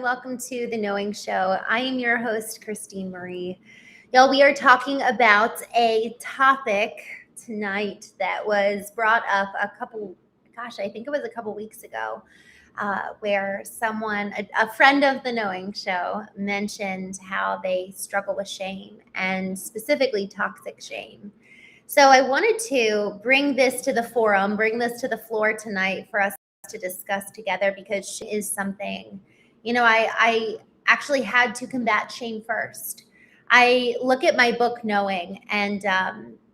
Welcome to the Knowing Show. I am your host, Christene Marie. Y'all, we are talking about a topic tonight that was brought up I think it was a couple weeks ago, where a friend of the Knowing Show, mentioned how they struggle with shame, and specifically toxic shame. So I wanted to bring this to the forum, bring this to the floor tonight for us to discuss together, because shame is something, I actually had to combat shame first. I look at my book Knowing, and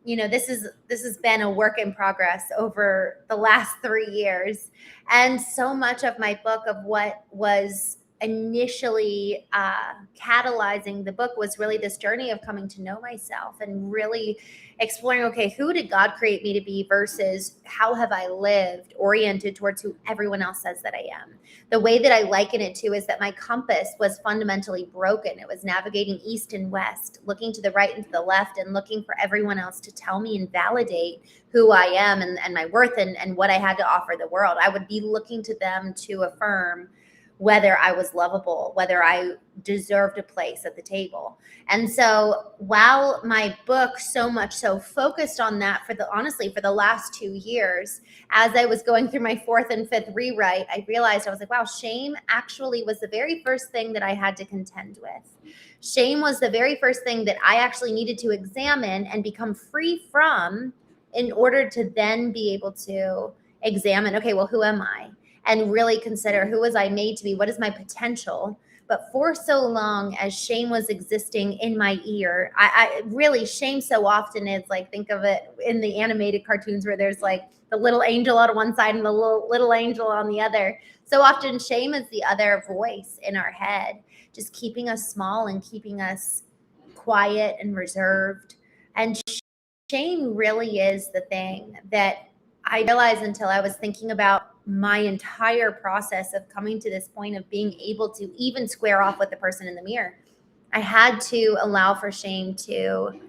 this has been a work in progress over the last 3 years, and so much of my book, of what was initially catalyzing the book, was really this journey of coming to know myself and really exploring, okay, who did God create me to be versus how have I lived oriented towards who everyone else says that I am. The way that I liken it to is that my compass was fundamentally broken. It was navigating east and west, looking to the right and to the left, and looking for everyone else to tell me and validate who I am and my worth and what I had to offer the world. I would be looking to them to affirm whether I was lovable, whether I deserved a place at the table. And so while my book so much so focused on that for the last 2 years, as I was going through my 4th and 5th rewrite, I realized, I was like, wow, shame actually was the very first thing that I had to contend with. Shame was the very first thing that I actually needed to examine and become free from, in order to then be able to examine, okay, well, who am I? And really consider, who was I made to be? What is my potential? But for so long as shame was existing in my ear, I really, shame so often is like, think of it in the animated cartoons where there's like the little angel on one side and the little angel on the other. So often shame is the other voice in our head, just keeping us small and keeping us quiet and reserved. And shame really is the thing that I realized, until I was thinking about my entire process of coming to this point of being able to even square off with the person in the mirror, I had to allow for shame to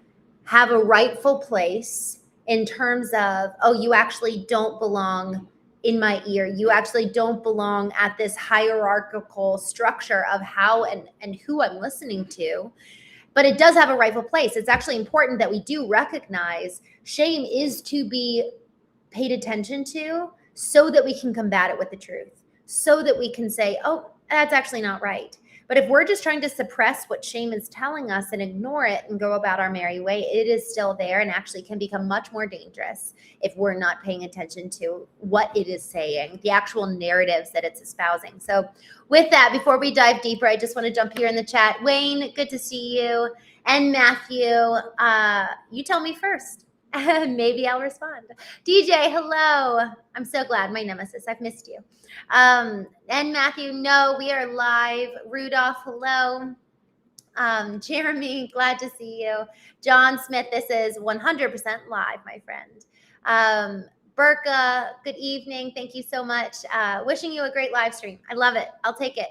have a rightful place in terms of, oh, you actually don't belong in my ear. You actually don't belong at this hierarchical structure of how and who I'm listening to. But it does have a rightful place. It's actually important that we do recognize shame is to be paid attention to, so that we can combat it with the truth, so that we can say, oh, that's actually not right. But if we're just trying to suppress what shame is telling us and ignore it and go about our merry way, it is still there, and actually can become much more dangerous if we're not paying attention to what it is saying, the actual narratives that it's espousing. So with that, before we dive deeper, I just want to jump here in the chat. Wayne, good to see you. And Matthew, you tell me first. Maybe I'll respond. DJ, hello. I'm so glad. My nemesis. I've missed you. And Matthew, no, we are live. Rudolph, hello. Jeremy, glad to see you. John Smith, this is 100% live, my friend. Burka, good evening. Thank you so much. Wishing you a great live stream. I love it. I'll take it.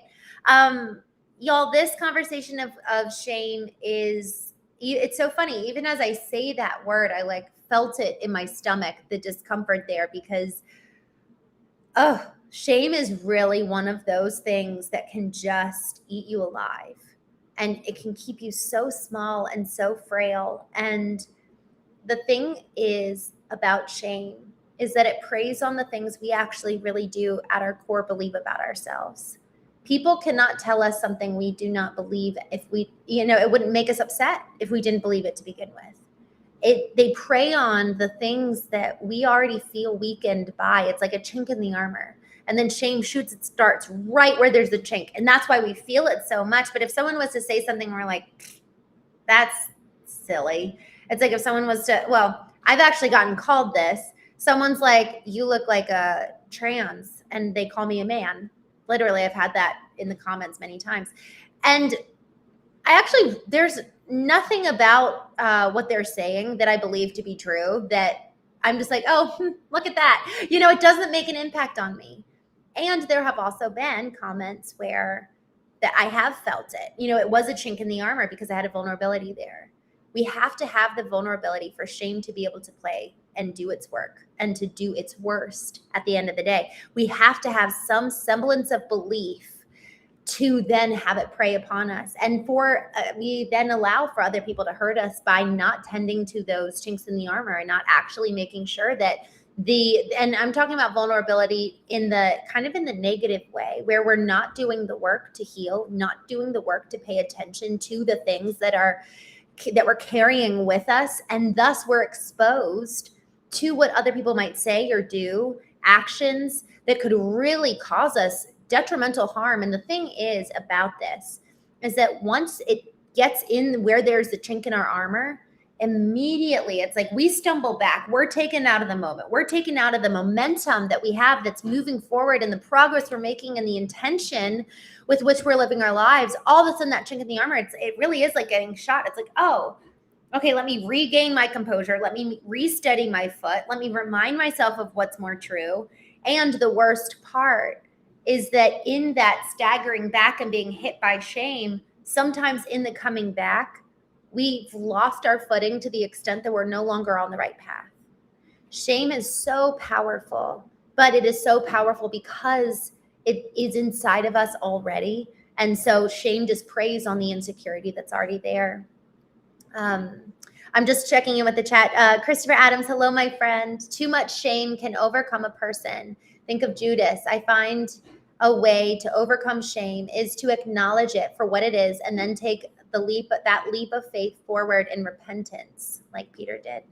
Y'all, this conversation of shame it's so funny. Even as I say that word, I felt it in my stomach, the discomfort there, because, shame is really one of those things that can just eat you alive. And it can keep you so small and so frail. And the thing is about shame is that it preys on the things we actually really do at our core believe about ourselves. People cannot tell us something we do not believe if it wouldn't make us upset if we didn't believe it to begin with. They prey on the things that we already feel weakened by. It's like a chink in the armor. And then shame shoots its darts right where there's the chink. And that's why we feel it so much. But if someone was to say something, we're like, that's silly. It's like if someone was to, I've actually gotten called this. Someone's like, you look like a trans, and they call me a man. Literally, I've had that in the comments many times. And there's nothing about what they're saying that I believe to be true that I'm just like, oh, look at that. It doesn't make an impact on me. And there have also been comments where that I have felt it. It was a chink in the armor because I had a vulnerability there. We have to have the vulnerability for shame to be able to play and do its work and to do its worst at the end of the day. We have to have some semblance of belief to then have it prey upon us. And we then allow for other people to hurt us by not tending to those chinks in the armor and not actually making sure that and I'm talking about vulnerability in the kind of in the negative way, where we're not doing the work to heal, not doing the work to pay attention to the things that we're carrying with us. And thus we're exposed to what other people might say or do, actions that could really cause us detrimental harm. And the thing is about this is that once it gets in where there's the chink in our armor, immediately it's like we stumble back. We're taken out of the moment. We're taken out of the momentum that we have that's moving forward and the progress we're making and the intention with which we're living our lives. All of a sudden that chink in the armor, it really is like getting shot. It's like, oh, okay, let me regain my composure. Let me re-steady my foot. Let me remind myself of what's more true. And the worst part is that in that staggering back and being hit by shame, sometimes in the coming back, we've lost our footing to the extent that we're no longer on the right path. Shame is so powerful, but it is so powerful because it is inside of us already. And so shame just preys on the insecurity that's already there. I'm just checking in with the chat. Christopher Adams, hello, my friend. Too much shame can overcome a person. Think of Judas. I find a way to overcome shame is to acknowledge it for what it is and then take that leap of faith forward in repentance, like Peter did.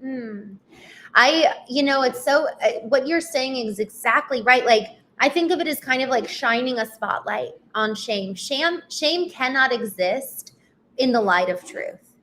It's so, what you're saying is exactly right. Like, I think of it as kind of like shining a spotlight on shame. Shame cannot exist in the light of truth.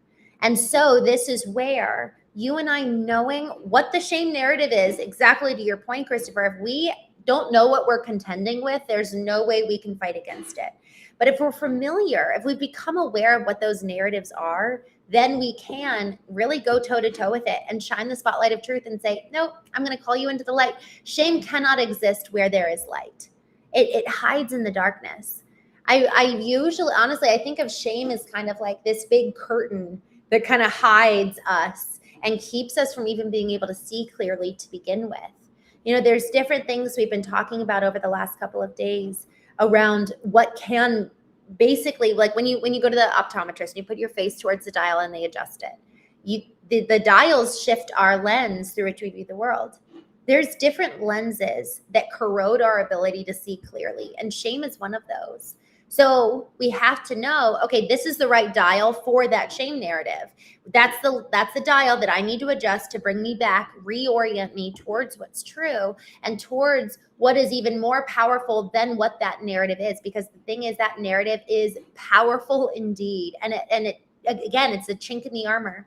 And so this is where you and I knowing what the shame narrative is, exactly to your point, Christopher, if we don't know what we're contending with, there's no way we can fight against it. But if we're familiar, if we've become aware of what those narratives are, then we can really go toe to toe with it and shine the spotlight of truth and say, no, I'm going to call you into the light. Shame cannot exist where there is light. It hides in the darkness. I usually, honestly, I think of shame as kind of like this big curtain that kind of hides us and keeps us from even being able to see clearly to begin with. There's different things we've been talking about over the last couple of days around what can basically, like when you go to the optometrist and you put your face towards the dial and they adjust it, the dials shift our lens through which we view the world. There's different lenses that corrode our ability to see clearly, and shame is one of those. So we have to know, okay, this is the right dial for that shame narrative. That's the dial that I need to adjust to bring me back, reorient me towards what's true and towards what is even more powerful than what that narrative is. Because the thing is, that narrative is powerful indeed. And it again, it's a chink in the armor.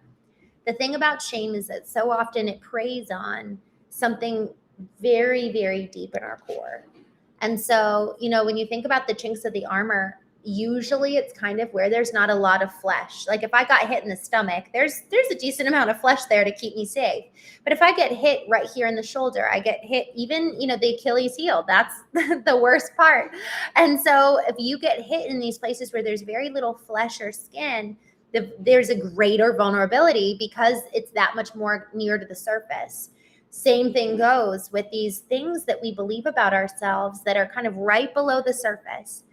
The thing about shame is that so often it preys on something very, very deep in our core. And so, when you think about the chinks of the armor, usually it's kind of where there's not a lot of flesh. Like if I got hit in the stomach, there's a decent amount of flesh there to keep me safe. But if I get hit right here in the shoulder, I get hit even, the Achilles heel, that's the worst part. And so if you get hit in these places where there's very little flesh or skin, there's a greater vulnerability because it's that much more near to the surface. Same thing goes with these things that we believe about ourselves that are kind of right below the surface.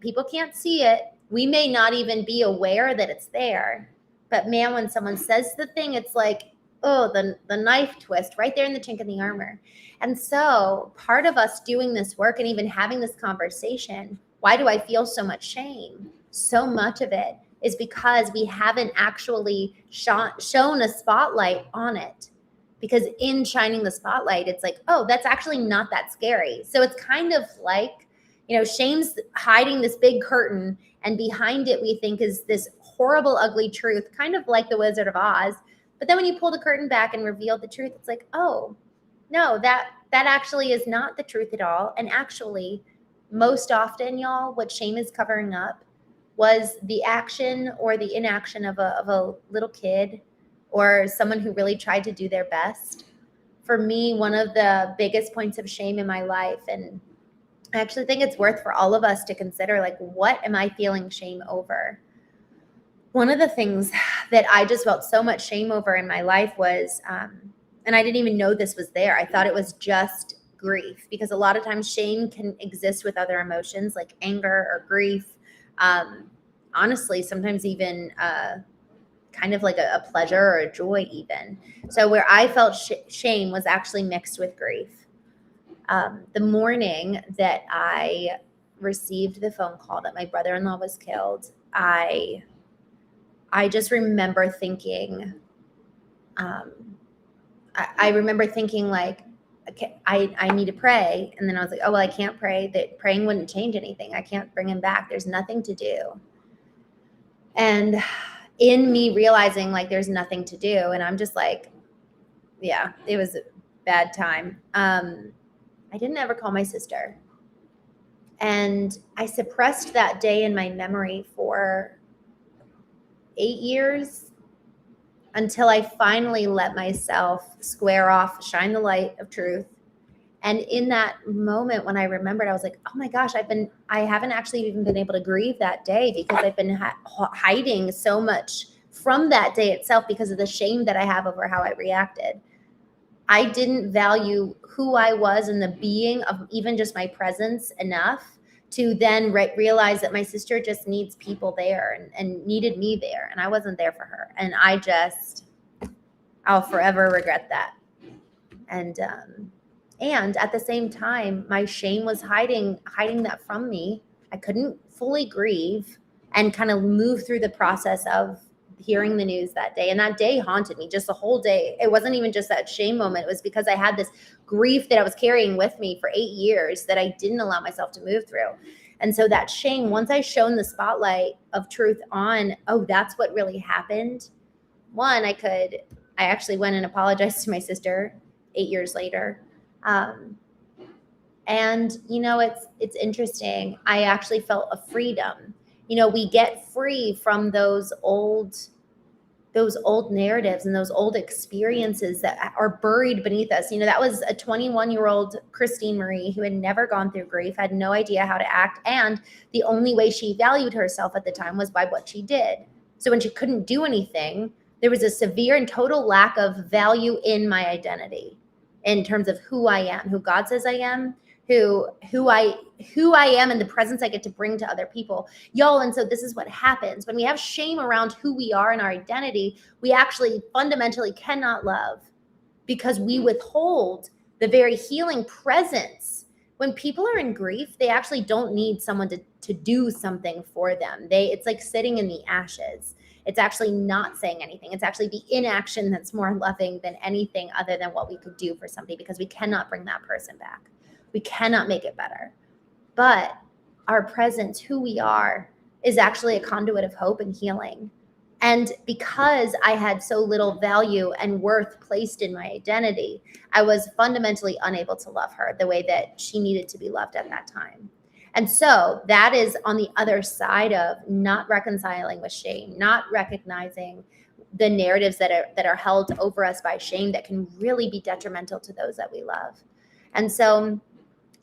People can't see it. We may not even be aware that it's there. But man, when someone says the thing, it's like, oh, the knife twist right there in the chink in the armor. And so part of us doing this work and even having this conversation, why do I feel so much shame? So much of it is because we haven't actually shown a spotlight on it. Because in shining the spotlight, it's like, oh, that's actually not that scary. So it's kind of like, shame's hiding this big curtain, and behind it we think is this horrible, ugly truth, kind of like the Wizard of Oz. But then when you pull the curtain back and reveal the truth, it's like, oh, no, that actually is not the truth at all. And actually, most often, y'all, what shame is covering up was the action or the inaction of a little kid or someone who really tried to do their best. For me, one of the biggest points of shame in my life, and I actually think it's worth for all of us to consider, like, what am I feeling shame over? One of the things that I just felt so much shame over in my life was, and I didn't even know this was there. I thought it was just grief, because a lot of times shame can exist with other emotions like anger or grief. Honestly, sometimes even kind of like a pleasure or a joy even. So where I felt shame was actually mixed with grief. The morning that I received the phone call that my brother-in-law was killed, I just remember thinking, I remember thinking like, okay, I need to pray. And then I was like, oh, well, I can't pray. That praying wouldn't change anything. I can't bring him back. There's nothing to do. And in me realizing like there's nothing to do, and I'm just like, yeah, it was a bad time. I didn't ever call my sister. And I suppressed that day in my memory for 8 years until I finally let myself square off, shine the light of truth. And in that moment when I remembered, I was like, oh my gosh, I haven't actually even been able to grieve that day because I've been hiding so much from that day itself because of the shame that I have over how I reacted. I didn't value who I was and the being of even just my presence enough to then realize that my sister just needs people there and needed me there. And I wasn't there for her. And I'll forever regret that. And at the same time, my shame was hiding that from me. I couldn't fully grieve and kind of move through the process of hearing the news that day. And that day haunted me just the whole day. It wasn't even just that shame moment. It was because I had this grief that I was carrying with me for 8 years that I didn't allow myself to move through. And so that shame, once I shone the spotlight of truth on, oh, that's what really happened. One, I actually went and apologized to my sister 8 years later. And it's interesting. I actually felt a freedom. We get free from those old narratives and those old experiences that are buried beneath us. That was a 21-year-old Christene Marie who had never gone through grief, had no idea how to act. And the only way she valued herself at the time was by what she did. So when she couldn't do anything, there was a severe and total lack of value in my identity in terms of who I am, who God says I am, who I am, and the presence I get to bring to other people, y'all. And so this is what happens when we have shame around who we are and our identity. We actually fundamentally cannot love because we withhold the very healing presence. When people are in grief, they actually don't need someone to do something for them. It's like sitting in the ashes. It's actually not saying anything. It's actually the inaction that's more loving than anything other than what we could do for somebody, because we cannot bring that person back. We cannot make it better. But our presence, who we are, is actually a conduit of hope and healing. And because I had so little value and worth placed in my identity, I was fundamentally unable to love her the way that she needed to be loved at that time. And so that is on the other side of not reconciling with shame, not recognizing the narratives that are held over us by shame that can really be detrimental to those that we love. And so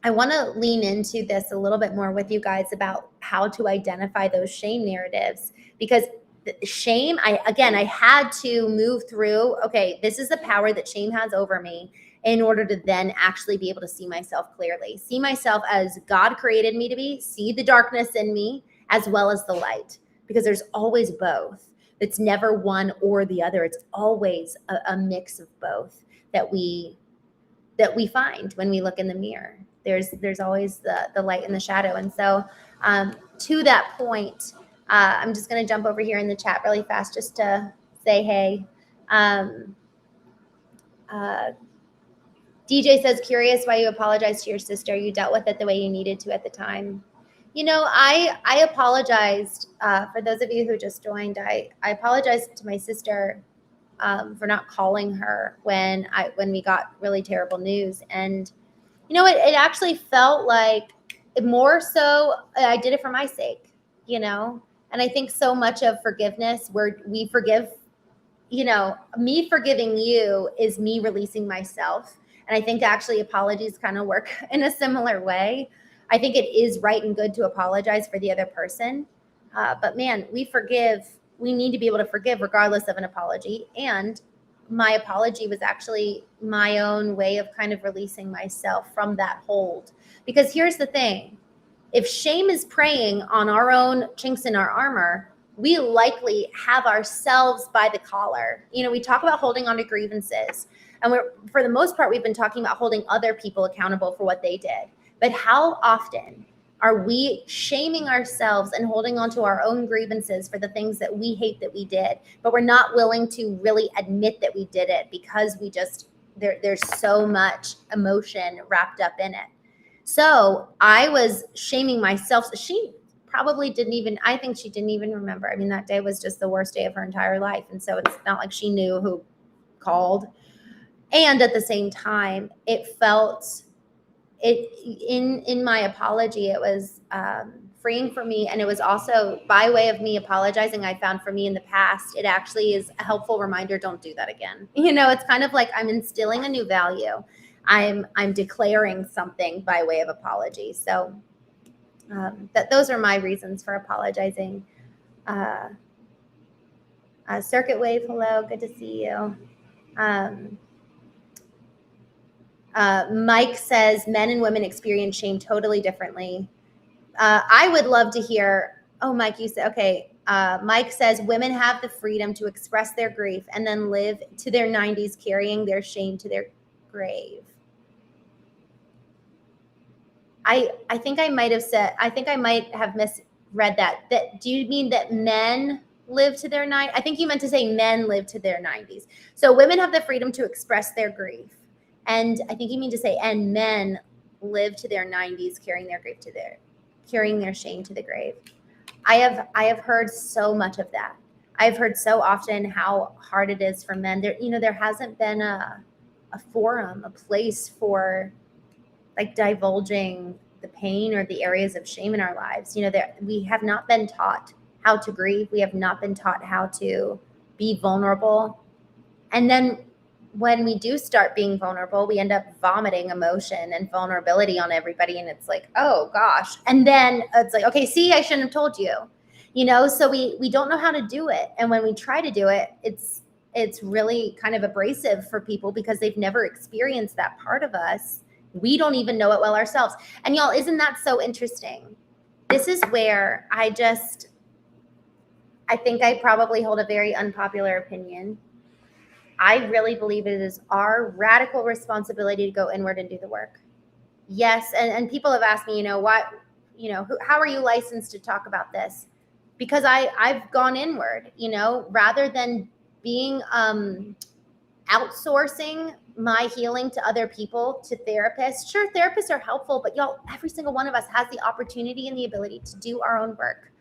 I want to lean into this a little bit more with you guys about how to identify those shame narratives, because shame, I had to move through, okay, this is the power that shame has over me, in order to then actually be able to see myself clearly, see myself as God created me to be, see the darkness in me as well as the light, because there's always both. It's never one or the other. It's always a mix of both that we find when we look in the mirror. There's always the light and the shadow. And so to that point, I'm just going to jump over here in the chat really fast just to say hey. DJ says, curious why you apologized to your sister. You dealt with it the way you needed to at the time. I apologized. For those of you who just joined, I apologized to my sister for not calling her when we got really terrible news. And it actually felt like more so I did it for my sake, and I think so much of forgiveness where we forgive, me forgiving you is me releasing myself. And I think actually apologies kind of work in a similar way. I think it is right and good to apologize for the other person. But man, we need to be able to forgive regardless of an apology. And my apology was actually my own way of kind of releasing myself from that hold. Because here's the thing, if shame is preying on our own chinks in our armor, we likely have ourselves by the collar. You know, we talk about holding on to grievances, and for the most part, we've been talking about holding other people accountable for what they did. But how often are we shaming ourselves and holding on to our own grievances for the things that we hate that we did, but we're not willing to really admit that we did it because we just, there's so much emotion wrapped up in it. So I was shaming myself. She probably didn't even, I think she didn't even remember. I mean, that day was just the worst day of her entire life. And so it's not like she knew who called. And at the same time, it felt, in my apology, it was freeing for me. And it was also by way of me apologizing, I found for me in the past, it actually is a helpful reminder, don't do that again. You know, it's kind of like I'm instilling a new value. I'm declaring something by way of apology. So those are my reasons for apologizing. Circuit Wave, hello, good to see you. Mike says men and women experience shame totally differently. I would love to hear, oh, Mike, you said, okay. Mike says women have the freedom to express their grief and then live to their 90s carrying their shame to their grave. I think I might have said, I think I might have misread that. Do you mean that men live to their 90s? I think you meant to say men live to their 90s. So women have the freedom to express their grief. And I think you mean to say, and men live to their 90s carrying their shame to the grave. I have heard so much of that. I've heard so often how hard it is for men. There hasn't been a forum, a place for like divulging the pain or the areas of shame in our lives. We have not been taught how to grieve. We have not been taught how to be vulnerable. And then when we do start being vulnerable, we end up vomiting emotion and vulnerability on everybody. And it's like, oh gosh. And then it's like, okay, see, I shouldn't have told you, so we don't know how to do it. And when we try to do it, it's really kind of abrasive for people because they've never experienced that part of us. We don't even know it well ourselves. And y'all, isn't that so interesting? This is where I think I probably hold a very unpopular opinion. I really believe it is our radical responsibility to go inward and do the work. Yes. And people have asked me, how are you licensed to talk about this? Because I've gone inward, rather than being, outsourcing my healing to other people, to therapists. Sure, therapists are helpful, but y'all, every single one of us has the opportunity and the ability to do our own work.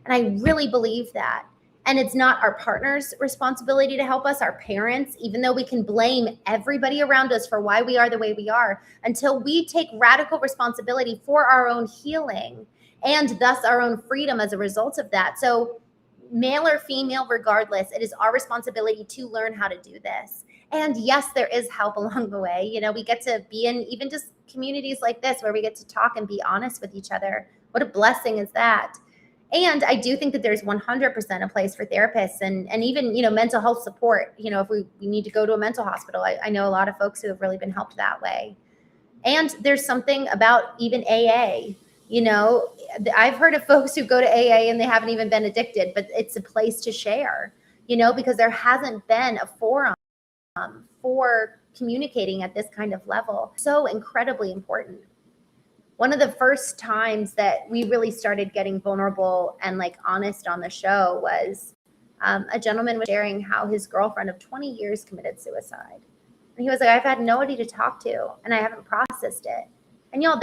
And I really believe that. And it's not our partner's responsibility to help us, our parents, even though we can blame everybody around us for why we are the way we are, until we take radical responsibility for our own healing and thus our own freedom as a result of that. So male or female, regardless, it is our responsibility to learn how to do this. And yes, there is help along the way. We get to be in even just communities like this where we get to talk and be honest with each other. What a blessing is that? And I do think that there's 100% a place for therapists and even, mental health support. If we need to go to a mental hospital, I know a lot of folks who have really been helped that way. And there's something about even AA. I've heard of folks who go to AA and they haven't even been addicted, but it's a place to share, because there hasn't been a forum for communicating at this kind of level. So incredibly important. One of the first times that we really started getting vulnerable and honest on the show was a gentleman was sharing how his girlfriend of 20 years committed suicide. And he was like, I've had nobody to talk to and I haven't processed it. And y'all,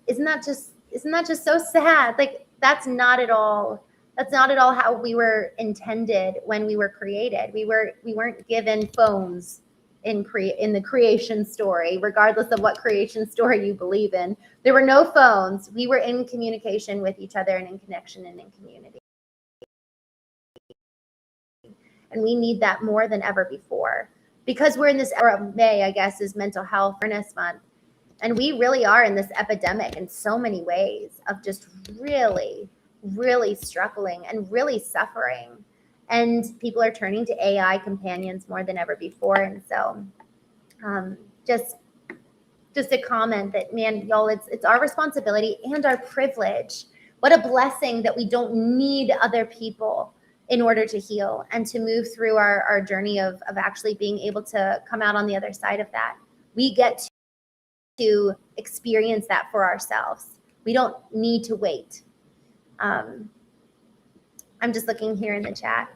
isn't that just so sad? That's not at all how we were intended when we were created. We weren't given phones in the creation story, regardless of what creation story you believe in. There were no phones. We were in communication with each other and in connection and in community. And we need that more than ever before because we're in this era of May, I guess, is Mental Health Awareness Month. And we really are in this epidemic in so many ways of just really, really struggling and really suffering. And people are turning to AI companions more than ever before. And so just a comment that, man, y'all, it's our responsibility and our privilege. What a blessing that we don't need other people in order to heal and to move through our journey of actually being able to come out on the other side of that. We get to experience that for ourselves. We don't need to wait. I'm just looking here in the chat.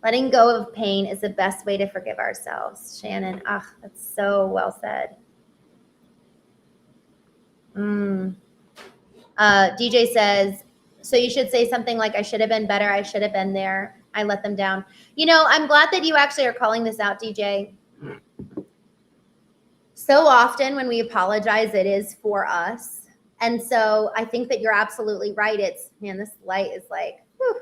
Letting go of pain is the best way to forgive ourselves. Shannon, that's so well said. DJ says, so you should say something like, I should have been better. I should have been there. I let them down. You know, I'm glad that you actually are calling this out, DJ. So often when we apologize, it is for us. And so I think that you're absolutely right. It's, man, this light is like, whew.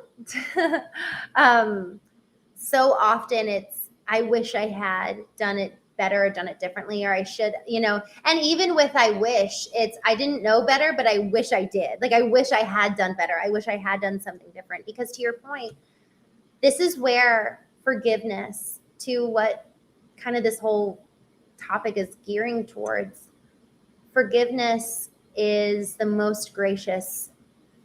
So often it's, I wish I had done it better or done it differently, or I should, you know, and even with I wish, it's, I didn't know better, but I wish I did. Like, I wish I had done better. I wish I had done something different. Because to your point, this is where forgiveness, to what kind of this whole topic is gearing towards, forgiveness is the most gracious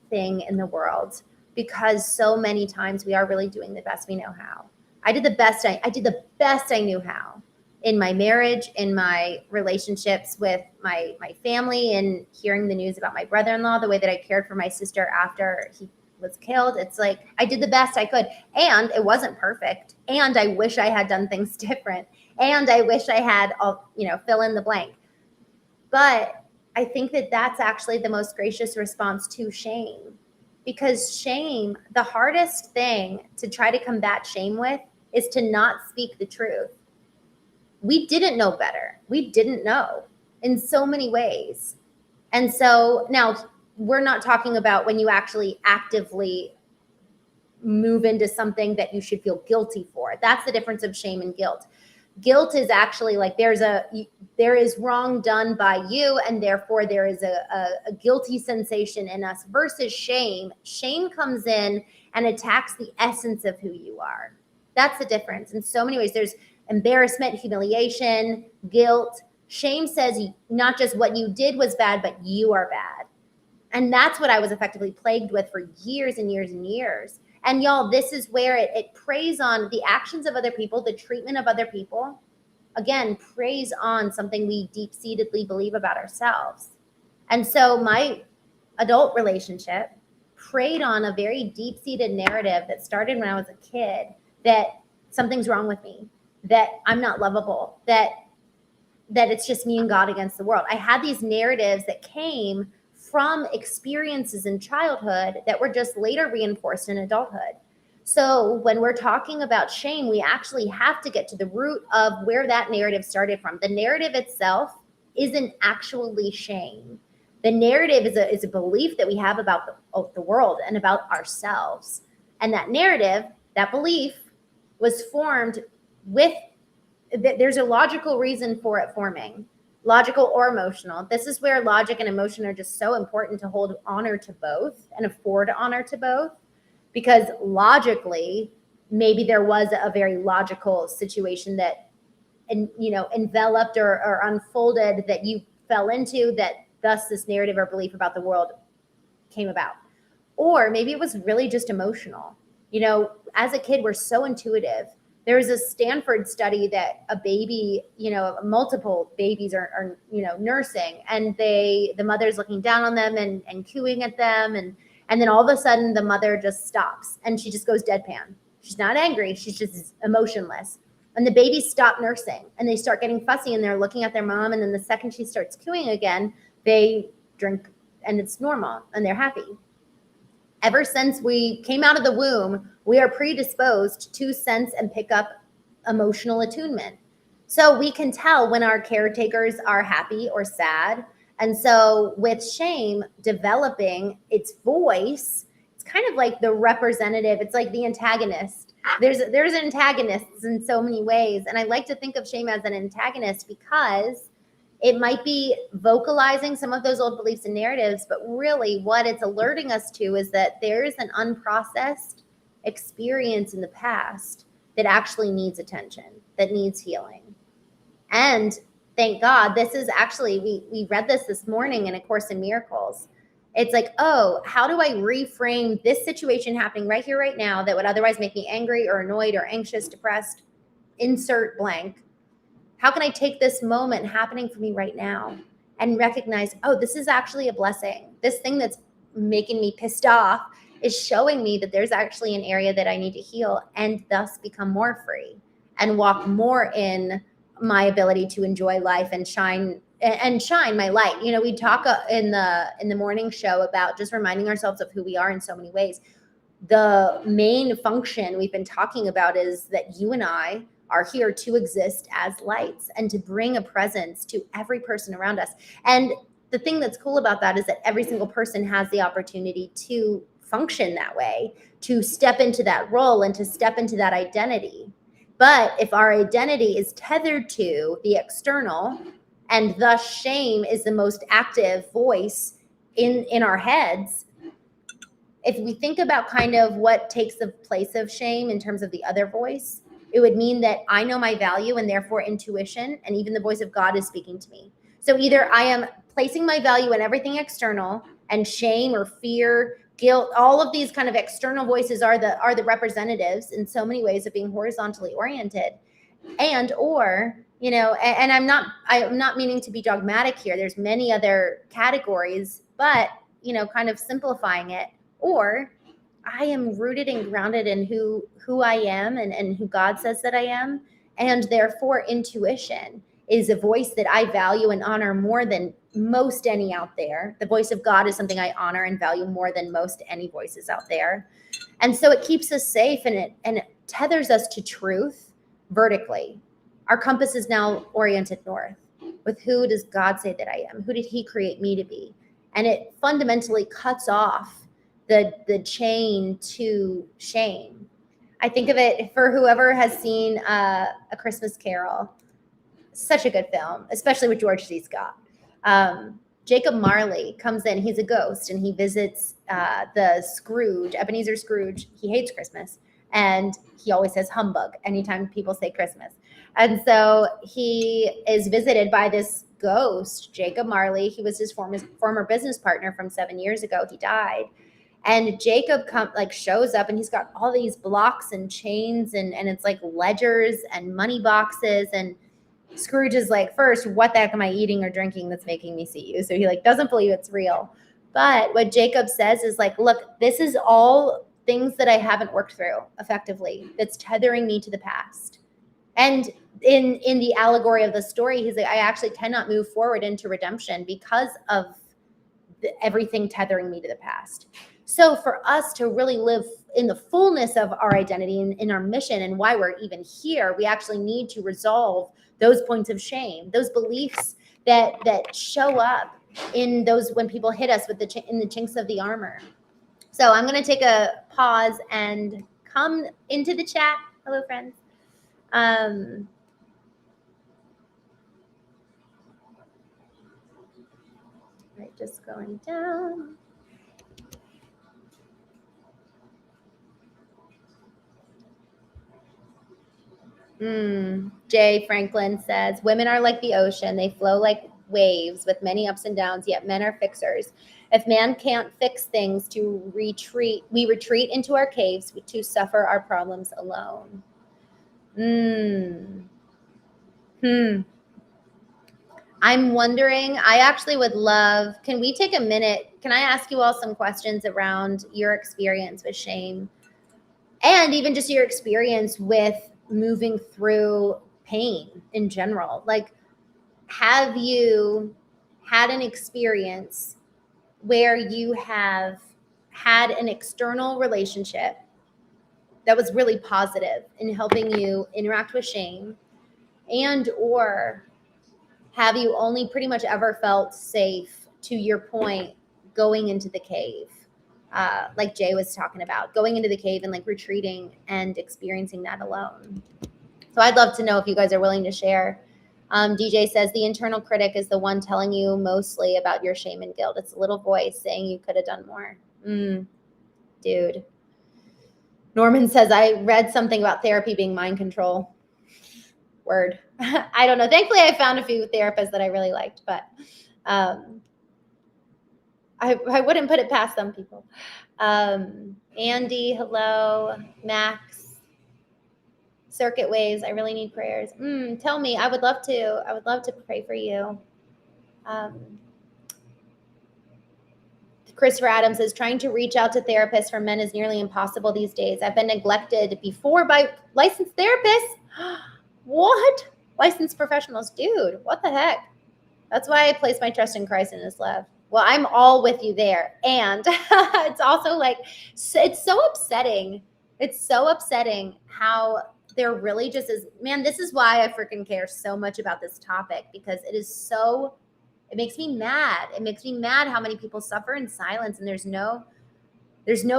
thing in the world, because so many times we are really doing the best we know how. I did the best I knew how in my marriage, in my relationships with my family, and hearing the news about my brother-in-law, the way that I cared for my sister after he was killed. It's like, I did the best I could, and it wasn't perfect. And I wish I had done things different. And I wish I had, fill in the blank. But I think that that's actually the most gracious response to shame. Because shame, the hardest thing to try to combat shame with is to not speak the truth. We didn't know better. We didn't know in so many ways. And so now we're not talking about when you actually actively move into something that you should feel guilty for. That's the difference of shame and guilt. Guilt is actually like there is wrong done by you, and therefore there is a guilty sensation in us, versus shame. Shame comes in and attacks the essence of who you are. That's the difference. In so many ways, there's embarrassment, humiliation, guilt. Shame says not just what you did was bad, but you are bad. And that's what I was effectively plagued with for years and years and years. And y'all, this is where it preys on the actions of other people, the treatment of other people. Again, preys on something we deep-seatedly believe about ourselves. And so my adult relationship preyed on a very deep-seated narrative that started when I was a kid, that something's wrong with me, that I'm not lovable, that it's just me and God against the world. I had these narratives that came from experiences in childhood that were just later reinforced in adulthood. So when we're talking about shame, we actually have to get to the root of where that narrative started from. The narrative itself isn't actually shame. The narrative is a belief that we have about the world and about ourselves. And that narrative, that belief, was formed with, there's a logical reason for it forming. Logical or emotional. This is where logic and emotion are just so important, to hold honor to both and afford honor to both. Because logically, maybe there was a very logical situation that, enveloped or unfolded, that you fell into, that thus this narrative or belief about the world came about. Or maybe it was really just emotional. As a kid, we're so intuitive. There was a Stanford study that a baby, multiple babies are nursing, and the mother's looking down on them and cooing at them. And then all of a sudden the mother just stops and she just goes deadpan. She's not angry. She's just emotionless. And the babies stop nursing and they start getting fussy and they're looking at their mom. And then the second she starts cooing again, they drink and it's normal and they're happy. Ever since we came out of the womb, we are predisposed to sense and pick up emotional attunement. So we can tell when our caretakers are happy or sad. And so with shame developing its voice, it's kind of like the representative. It's like the antagonist. There's antagonists in so many ways. And I like to think of shame as an antagonist because it might be vocalizing some of those old beliefs and narratives, but really what it's alerting us to is that there is an unprocessed experience in the past that actually needs attention, that needs healing. And thank God, this is actually, we read this morning in A Course in Miracles. It's like, oh, how do I reframe this situation happening right here, right now, that would otherwise make me angry or annoyed or anxious, depressed, insert blank. How can I take this moment happening for me right now and recognize, oh, this is actually a blessing. This thing that's making me pissed off is showing me that there's actually an area that I need to heal, and thus become more free and walk more in my ability to enjoy life and shine my light. You know, we talk in the morning show about just reminding ourselves of who we are in so many ways. The main function we've been talking about is that you and I are here to exist as lights and to bring a presence to every person around us. And the thing that's cool about that is that every single person has the opportunity to function that way, to step into that role and to step into that identity. But if our identity is tethered to the external, and thus shame is the most active voice in our heads, if we think about kind of what takes the place of shame in terms of the other voice, it would mean that I know my value, and therefore intuition and even the voice of God is speaking to me. So either I am placing my value in everything external, and shame or fear, guilt, all of these kind of external voices are the representatives in so many ways of being horizontally oriented. And or, you know, and I'm not meaning to be dogmatic here. There's many other categories, but, you know, kind of simplifying it. Or I am rooted and grounded in who I am and who God says that I am. And therefore intuition is a voice that I value and honor more than most any out there. The voice of God is something I honor and value more than most any voices out there. And so it keeps us safe, and it tethers us to truth vertically. Our compass is now oriented north. With who does God say that I am? Who did he create me to be? And it fundamentally cuts off the chain to shame. I think of it for whoever has seen A Christmas Carol. Such a good film, especially with George C. Scott. Jacob Marley comes in. He's a ghost, and he visits the Scrooge, Ebenezer Scrooge. He hates Christmas, and he always says humbug anytime people say Christmas. And so he is visited by this ghost, Jacob Marley. He was his former business partner from 7 years ago. He died. And Jacob shows up, and he's got all these blocks and chains, and it's like ledgers and money boxes. And Scrooge is like, first, what the heck am I eating or drinking that's making me see you? So he doesn't believe it's real. But what Jacob says is look, this is all things that I haven't worked through effectively, that's tethering me to the past. And in the allegory of the story, he's like, I actually cannot move forward into redemption because of everything tethering me to the past. So for us to really live in the fullness of our identity and in our mission and why we're even here, we actually need to resolve those points of shame, those beliefs that show up in those when people hit us with in the chinks of the armor. So I'm going to take a pause and come into the chat. Hello, friends. Right, just going down. Jay Franklin says, women are like the ocean. They flow like waves with many ups and downs, yet men are fixers. If man can't fix things, we retreat into our caves to suffer our problems alone. I'm wondering, I actually would love, can we take a minute? Can I ask you all some questions around your experience with shame, and even just your experience with moving through pain in general? Have you had an experience where you have had an external relationship that was really positive in helping you interact with shame, and or have you only pretty much ever felt safe, to your point, going into the cave? Like Jay was talking about, going into the cave and retreating and experiencing that alone. So I'd love to know if you guys are willing to share. DJ says, the internal critic is the one telling you mostly about your shame and guilt. It's a little voice saying you could have done more. Dude. Norman says, I read something about therapy being mind control. Word. I don't know. Thankfully, I found a few therapists that I really liked, but I wouldn't put it past some people. Andy, hello. Max. Circuit waves. I really need prayers. Tell me. I would love to. I would love to pray for you. Christopher Adams says, trying to reach out to therapists for men is nearly impossible these days. I've been neglected before by licensed therapists. What? Licensed professionals? Dude, what the heck? That's why I place my trust in Christ and his love. Well, I'm all with you there. And it's also like, it's so upsetting. It's so upsetting how there really just is, man, this is why I freaking care so much about this topic, because it is so, it makes me mad. It makes me mad how many people suffer in silence and there's no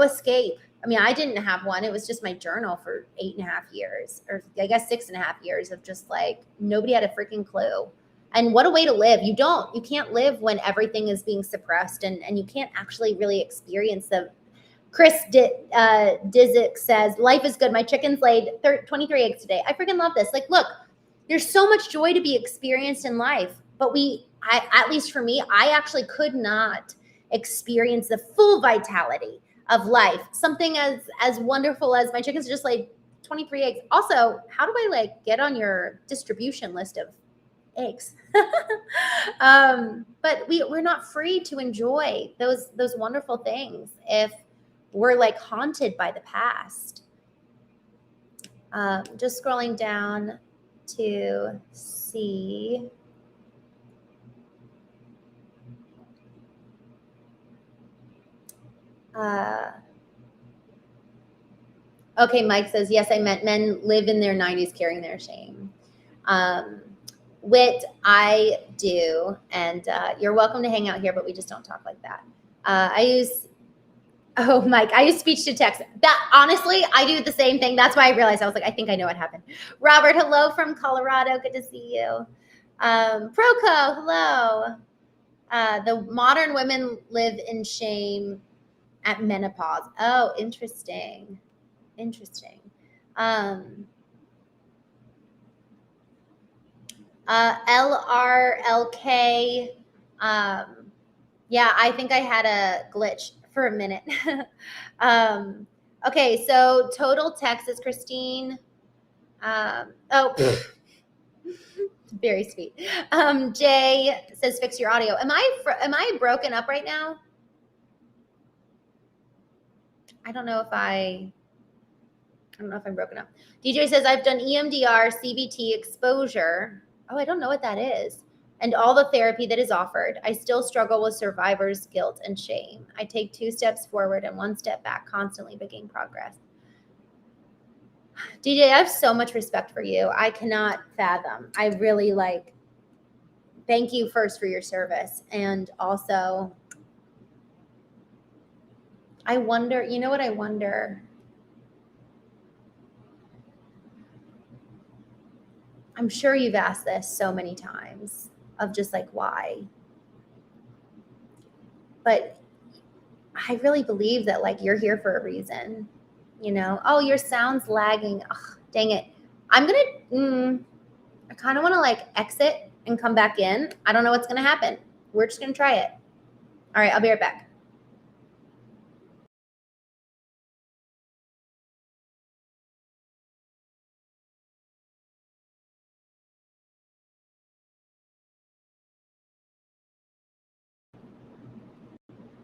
escape. I mean, I didn't have one. It was just my journal for 8.5 years, or I guess 6.5 years of just like, nobody had a freaking clue. And what a way to live. You can't live when everything is being suppressed and you can't actually really experience the, Chris Dizzik says, life is good. My chickens laid 23 eggs today. I freaking love this. Like, look, there's so much joy to be experienced in life, but at least for me, I actually could not experience the full vitality of life. Something as wonderful as my chickens just laid 23 eggs. Also, how do I like get on your distribution list of eggs? But we're not free to enjoy those wonderful things if we're like haunted by the past. Just scrolling down to see. Okay, Mike says, yes, I meant men live in their 90s carrying their shame. Wit, I do. And you're welcome to hang out here, but we just don't talk like that. Mike, I use speech to text. That honestly, I do the same thing. That's why I realized, I was like, I think I know what happened. Robert, hello from Colorado. Good to see you. Proco, hello. The modern women live in shame at menopause. Oh, interesting. Interesting. LRLK. Yeah, I think I had a glitch for a minute. Okay, so total text is Christine. Very sweet. Jay says, fix your audio. Am I broken up right now? I don't know if I'm broken up. DJ says, I've done EMDR, CBT, exposure. Oh, I don't know what that is. And all the therapy that is offered. I still struggle with survivor's guilt and shame. I take 2 steps forward and 1 step back, constantly making progress. DJ, I have so much respect for you. I cannot fathom. I really thank you first for your service. And also, I wonder, you know what I wonder? I'm sure you've asked this so many times of just like, why? But I really believe that like you're here for a reason, you know? Oh, your sound's lagging. Ugh, dang it. I'm going I kind of want to like exit and come back in. I don't know what's going to happen. We're just going to try it. All right, I'll be right back.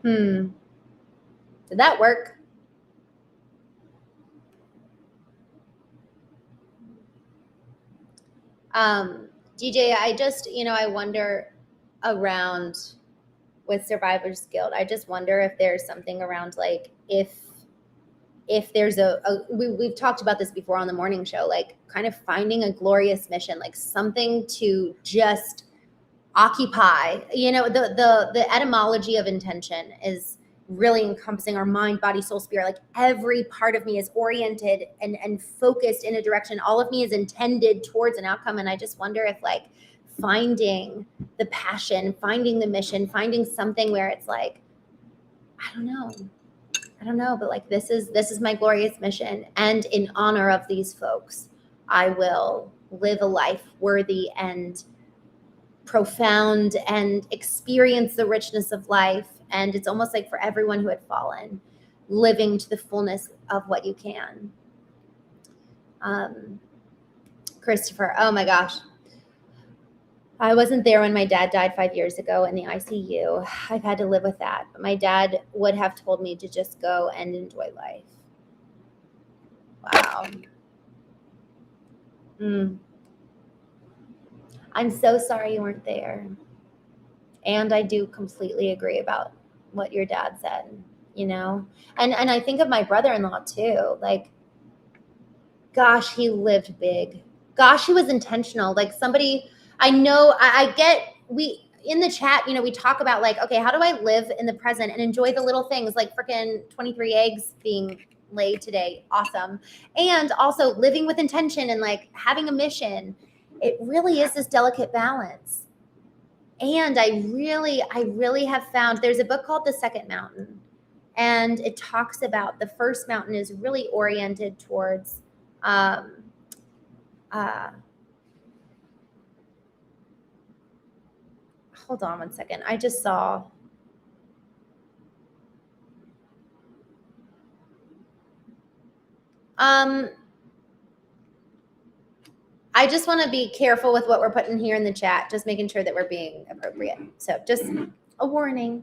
Did that work? DJ, I just, I wonder around with survivor's guilt. I just wonder if there's something around like if there's we've talked about this before on the morning show, like kind of finding a glorious mission, like something to just occupy. The etymology of intention is really encompassing our mind, body, soul, spirit. Like every part of me is oriented and focused in a direction. All of me is intended towards an outcome. And I just wonder if like finding the passion, finding the mission, finding something where it's like, I don't know. I don't know, but like this is my glorious mission. And in honor of these folks, I will live a life worthy and profound and experience the richness of life. And it's almost like for everyone who had fallen, living to the fullness of what you can. Christopher, oh my gosh. I wasn't there when my dad died 5 years ago in the ICU. I've had to live with that. But my dad would have told me to just go and enjoy life. Wow. I'm so sorry you weren't there. And I do completely agree about what your dad said, you know? And I think of my brother-in-law too. Like, gosh, he lived big. Gosh, he was intentional. Like somebody, I know, I get, we, in the chat, you know, we talk about like, okay, how do I live in the present and enjoy the little things like freaking 23 eggs being laid today. Awesome. And also living with intention and like having a mission. It really is this delicate balance. And I really have found, there's a book called The Second Mountain, and it talks about the first mountain is really oriented towards hold on one second. I just saw. I just want to be careful with what we're putting here in the chat, just making sure that we're being appropriate. So just a warning.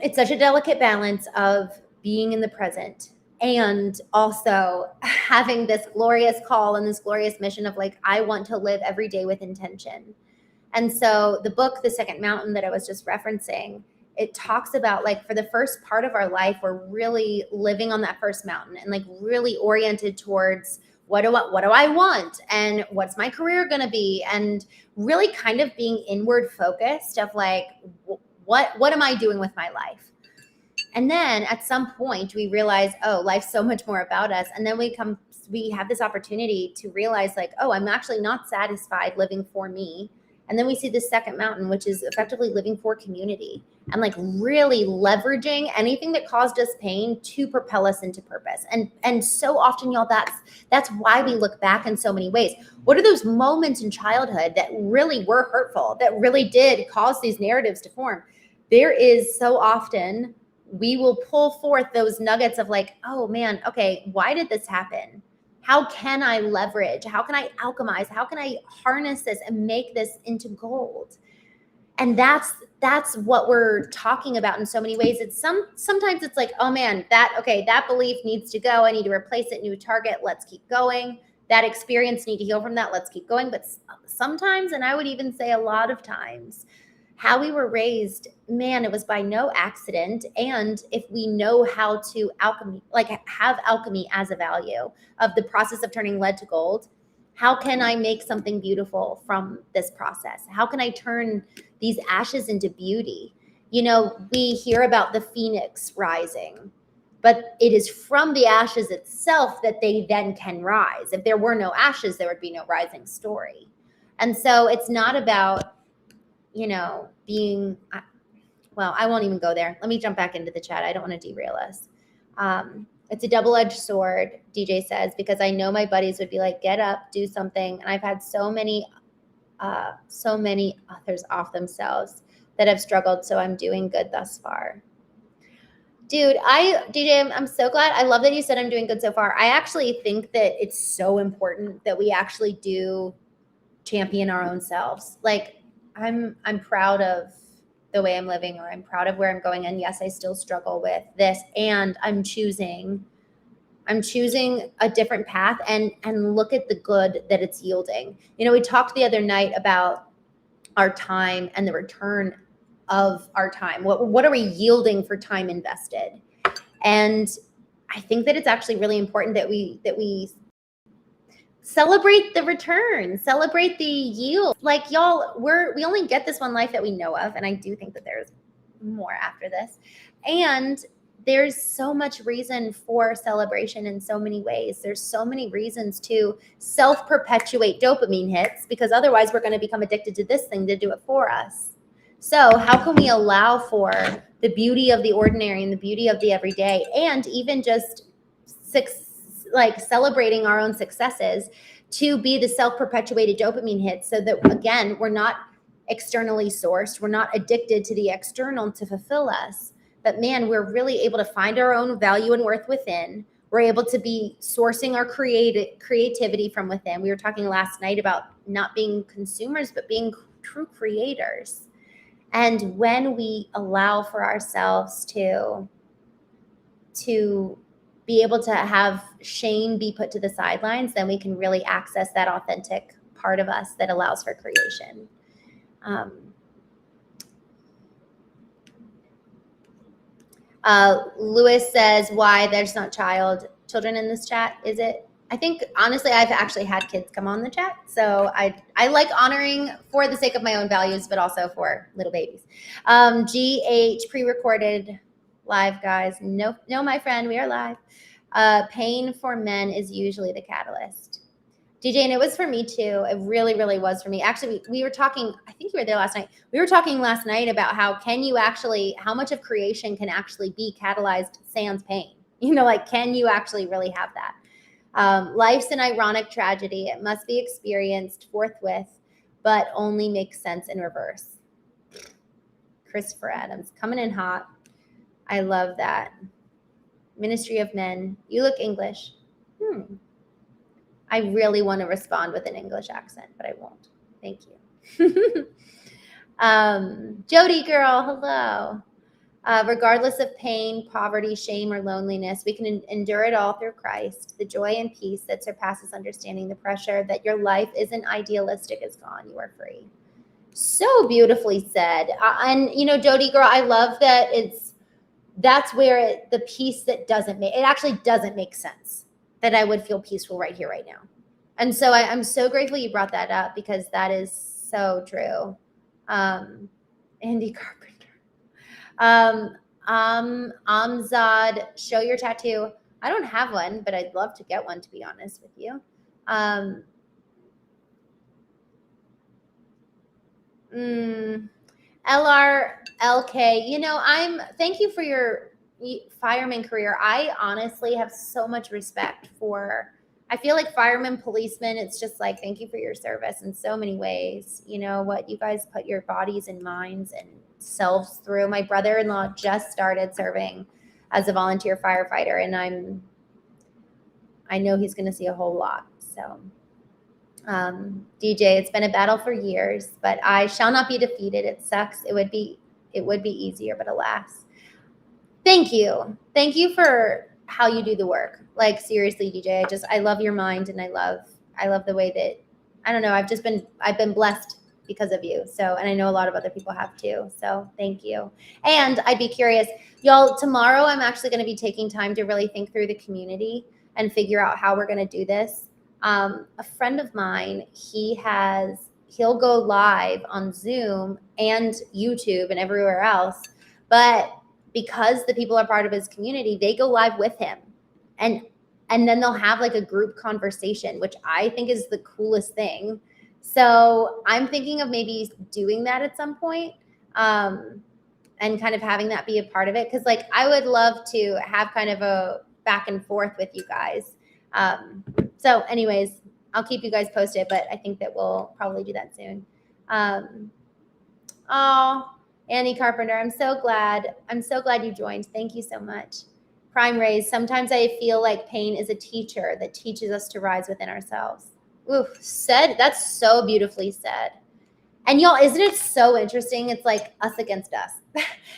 It's such a delicate balance of being in the present and also having this glorious call and this glorious mission of like, I want to live every day with intention. And so the book, The Second Mountain, that I was just referencing, it talks about like for the first part of our life, we're really living on that first mountain and like really oriented towards what do I want and what's my career going to be, and really kind of being inward focused of like, what am I doing with my life? And then at some point we realize, oh, life's so much more about us. And then we have this opportunity to realize like, oh, I'm actually not satisfied living for me. And then we see the second mountain, which is effectively living for community and like really leveraging anything that caused us pain to propel us into purpose. And so often, y'all, that's why we look back in so many ways. What are those moments in childhood that really were hurtful, that really did cause these narratives to form? There is so often we will pull forth those nuggets of like, oh man, okay, why did this happen? How can I leverage? How can I alchemize? How can I harness this and make this into gold? And that's what we're talking about in so many ways. It's sometimes it's like, oh man, that belief needs to go. I need to replace it, new target. Let's keep going. That experience, need to heal from that. Let's keep going. But sometimes, and I would even say a lot of times, how we were raised, man, it was by no accident. And if we know how to alchemy, like have alchemy as a value of the process of turning lead to gold, how can I make something beautiful from this process? How can I turn these ashes into beauty? You know, we hear about the phoenix rising, but it is from the ashes itself that they then can rise. If there were no ashes, there would be no rising story. And so it's not about, you know, being, well, I won't even go there. Let me jump back into the chat. I don't want to derail us. It's a double-edged sword, DJ says, because I know my buddies would be like, get up, do something. And I've had so many others off themselves that have struggled. So I'm doing good thus far. Dude, DJ, I'm so glad. I love that you said I'm doing good so far. I actually think that it's so important that we actually do champion our own selves. Like, I'm proud of the way I'm living, or I'm proud of where I'm going. And yes, I still struggle with this, and I'm choosing a different path and look at the good that it's yielding. You know, we talked the other night about our time and the return of our time. What are we yielding for time invested? And I think that it's actually really important that we celebrate the return, celebrate the yield. Like, y'all, we only get this one life that we know of. And I do think that there's more after this. And there's so much reason for celebration in so many ways. There's so many reasons to self-perpetuate dopamine hits, because otherwise we're going to become addicted to this thing to do it for us. So how can we allow for the beauty of the ordinary and the beauty of the everyday, and even just celebrating our own successes to be the self-perpetuated dopamine hits, so that, again, we're not externally sourced. We're not addicted to the external to fulfill us. But man, we're really able to find our own value and worth within. We're able to be sourcing our creativity from within. We were talking last night about not being consumers, but being true creators. And when we allow for ourselves to be able to have shame be put to the sidelines, then we can really access that authentic part of us that allows for creation. Lewis says, why there's not children in this chat, is it? I think, honestly, I've actually had kids come on the chat. So I like honoring for the sake of my own values, but also for little babies. GH, pre-recorded live, guys. No, my friend, we are live. Pain for men is usually the catalyst. DJ, and it was for me too. It really, really was for me. Actually, we were talking, I think you were there last night. We were talking last night about how much of creation can actually be catalyzed sans pain? Can you actually really have that? Life's an ironic tragedy. It must be experienced forthwith, but only makes sense in reverse. Christopher Adams, coming in hot. I love that. Ministry of Men. You look English. I really want to respond with an English accent, but I won't. Thank you. Jody girl, hello. Regardless of pain, poverty, shame, or loneliness, we can endure it all through Christ. The joy and peace that surpasses understanding. The pressure that your life isn't idealistic is gone. You are free. So beautifully said. And Jody girl, I love that that's where the peace that it actually doesn't make sense that I would feel peaceful right here, right now. And so I'm so grateful you brought that up, because that is so true. Andy Carpenter. Amzad, show your tattoo. I don't have one, but I'd love to get one, to be honest with you. LRLK, thank you for your fireman career. I honestly have so much respect for, I feel like firemen, policemen, it's just like, thank you for your service in so many ways. What you guys put your bodies and minds and selves through. My brother-in-law just started serving as a volunteer firefighter, and I know he's going to see a whole lot. So DJ, it's been a battle for years, but I shall not be defeated. It sucks. It would be easier, but alas. Thank you for how you do the work. Like, seriously, DJ, I love your mind, and I love the way that, I don't know, I've been blessed because of you. So, and I know a lot of other people have too. So thank you. And I'd be curious, y'all, tomorrow I'm actually going to be taking time to really think through the community and figure out how we're going to do this. A friend of mine, he'll go live on Zoom and YouTube and everywhere else, but because the people are part of his community, they go live with him, and then they'll have like a group conversation, which I think is the coolest thing. So I'm thinking of maybe doing that at some point, and kind of having that be a part of it. Cause like, I would love to have kind of a back and forth with you guys. So anyways, I'll keep you guys posted, but I think that we'll probably do that soon. Annie Carpenter, I'm so glad you joined. Thank you so much. Prime Rays, sometimes I feel like pain is a teacher that teaches us to rise within ourselves. Oof, that's so beautifully said. And y'all, isn't it so interesting? It's like us against us.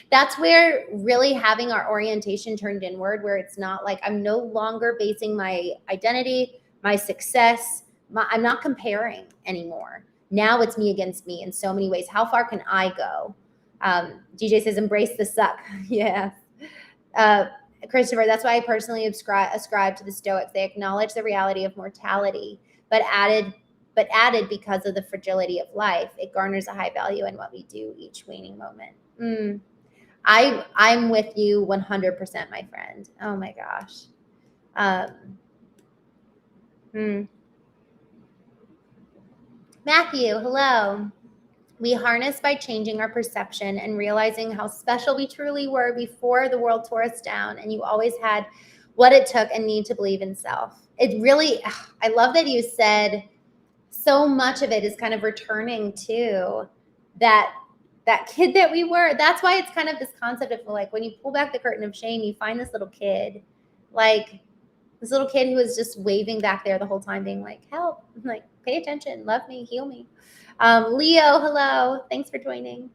That's where really having our orientation turned inward, where it's not like I'm no longer basing my identity, my success, I'm not comparing anymore. Now it's me against me in so many ways. How far can I go? DJ says, embrace the suck. Yeah. Christopher, that's why I personally ascribe to the Stoics. They acknowledge the reality of mortality, but added because of the fragility of life, it garners a high value in what we do each waning moment. I'm with you 100%, my friend. Oh my gosh. Matthew, hello. We harness by changing our perception and realizing how special we truly were before the world tore us down, and you always had what it took and need to believe in self. It really, I love that you said so much of it is kind of returning to that kid that we were. That's why it's kind of this concept of like, when you pull back the curtain of shame, you find this little kid, like this little kid who was just waving back there the whole time, being like, help, like, pay attention, love me, heal me. Leo, hello. Thanks for joining.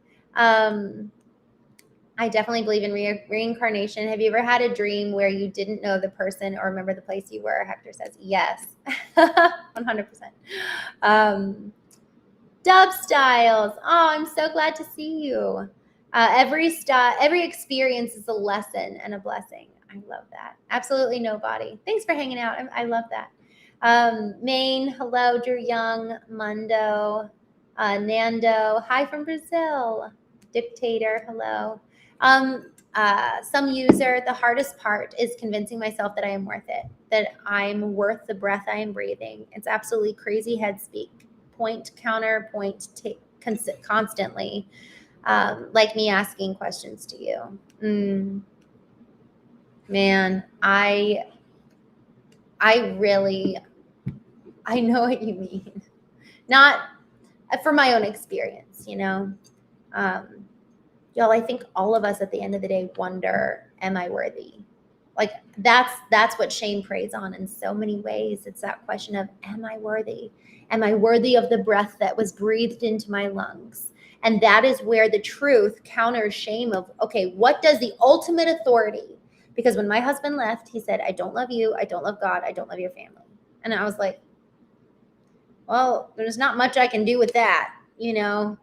I definitely believe in reincarnation. Have you ever had a dream where you didn't know the person or remember the place you were? Hector says, yes, 100%. Dub Styles. Oh, I'm so glad to see you. Every experience is a lesson and a blessing. I love that. Absolutely nobody. Thanks for hanging out. I love that. Maine, hello. Drew Young, Mundo, Nando. Hi from Brazil. Dictator, hello. Some user, the hardest part is convincing myself that I am worth it, that I'm worth the breath I am breathing. It's absolutely crazy head speak. Point, counter, point, constantly. Like me asking questions to you. Man, I know what you mean. Not for my own experience, you know. Y'all, I think all of us at the end of the day wonder, am I worthy? Like that's what shame preys on in so many ways. It's that question of, am I worthy? Am I worthy of the breath that was breathed into my lungs? And that is where the truth counters shame of, okay, what does the ultimate authority? Because when my husband left, he said, I don't love you. I don't love God. I don't love your family. And I was like, well, there's not much I can do with that, you know?